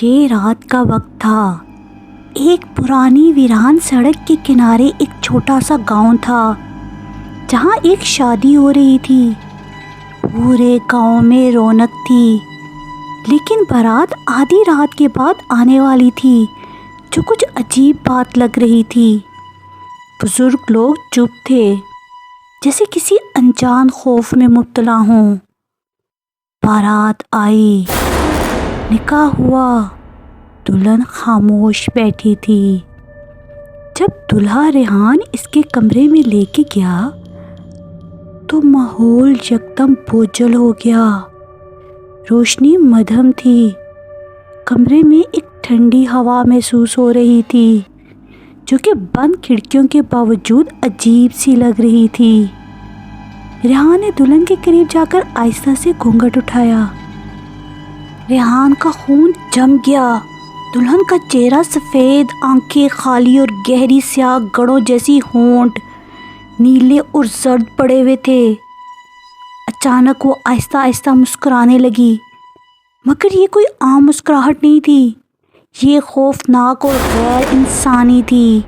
یہ رات کا وقت تھا۔ ایک پرانی ویران سڑک کے کنارے ایک چھوٹا سا گاؤں تھا جہاں ایک شادی ہو رہی تھی۔ پورے گاؤں میں رونق تھی، لیکن بارات آدھی رات کے بعد آنے والی تھی جو کچھ عجیب بات لگ رہی تھی۔ بزرگ لوگ چپ تھے، جیسے کسی انجان خوف میں مبتلا ہوں۔ بارات آئی، نکاح ہوا، دلہن خاموش بیٹھی تھی۔ جب دلہا ریحان اس کے کمرے میں لے کے گیا تو ماحول یکدم بوجھل ہو گیا۔ روشنی مدھم تھی، کمرے میں ایک ٹھنڈی ہوا محسوس ہو رہی تھی جو کہ بند کھڑکیوں کے باوجود عجیب سی لگ رہی تھی۔ ریحان نے دلہن کے قریب جا کر آہستہ سے گھونگھٹ اٹھایا۔ ریحان کا خون جم گیا۔ دلہن کا چہرہ سفید، آنکھیں خالی اور گہری سیاہ گڑھوں جیسی ہونٹ نیلے اور زرد پڑے ہوئے تھے۔ اچانک وہ آہستہ آہستہ مسکرانے لگی، مگر یہ کوئی عام مسکراہٹ نہیں تھی، یہ خوفناک اور غیر انسانی تھی۔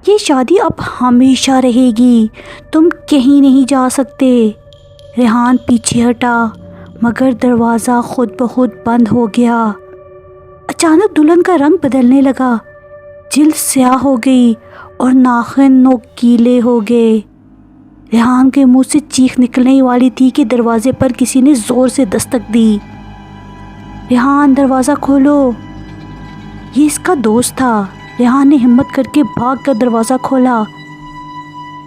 یہ شادی اب ہمیشہ رہے گی، تم کہیں نہیں جا سکتے۔ ریحان پیچھے ہٹا، مگر دروازہ خود بخود بند ہو گیا۔ اچانک دلہن کا رنگ بدلنے لگا، جلد سیاہ ہو گئی اور ناخن نوکیلے ہو گئے۔ ریحان کے منہ سے چیخ نکلنے والی تھی کہ دروازے پر کسی نے زور سے دستک دی۔ ریحان، دروازہ کھولو۔ یہ اس کا دوست تھا۔ ریحان نے ہمت کر کے بھاگ کر دروازہ کھولا،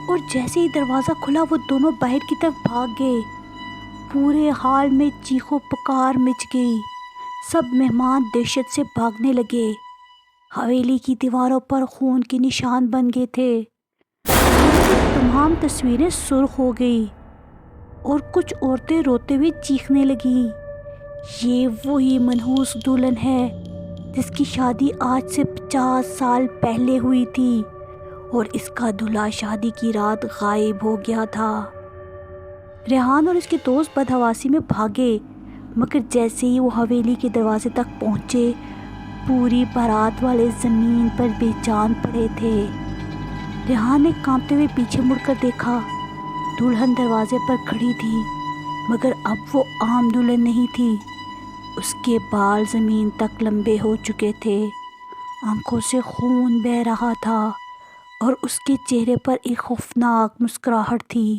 اور جیسے ہی دروازہ کھلا وہ دونوں باہر کی طرف بھاگ گئے۔ پورے ہال میں چیخ و پکار مچ گئی، سب مہمان دہشت سے بھاگنے لگے۔ حویلی کی دیواروں پر خون کے نشان بن گئے تھے۔ تمام تصویریں سرخ ہو گئی اور کچھ عورتیں روتے ہوئے چیخنے لگیں۔ یہ وہی منحوس دلہن ہے جس کی شادی آج سے 50 سال پہلے ہوئی تھی، اور اس کا دلہا شادی کی رات غائب ہو گیا تھا۔ ریحان اور اس کے دوست بدحواسی میں بھاگے، مگر جیسے ہی وہ حویلی کے دروازے تک پہنچے، پوری بارات والے زمین پر بے جان پڑے تھے۔ ریحان نے کانپتے ہوئے پیچھے مڑ کر دیکھا، دلہن دروازے پر کھڑی تھی، مگر اب وہ عام دلہن نہیں تھی۔ اس کے بال زمین تک لمبے ہو چکے تھے، آنکھوں سے خون بہہ رہا تھا، اور اس کے چہرے پر ایک خوفناک مسکراہٹ تھی۔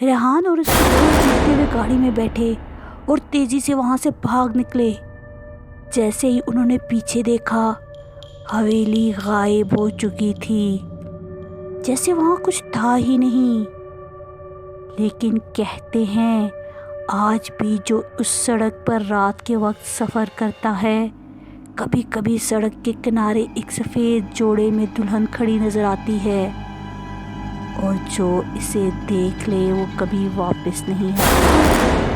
ریحان اور اس کے دوست چیختے ہوئے گاڑی میں بیٹھے اور تیزی سے وہاں سے بھاگ نکلے۔ جیسے ہی انہوں نے پیچھے دیکھا، حویلی غائب ہو چکی تھی، جیسے وہاں کچھ تھا ہی نہیں۔ لیکن کہتے ہیں آج بھی جو اس سڑک پر رات کے وقت سفر کرتا ہے، کبھی کبھی سڑک کے کنارے ایک سفید جوڑے میں دلہن کھڑی نظر آتی ہے، اور جو اسے دیکھ لے وہ کبھی واپس نہیں آتا۔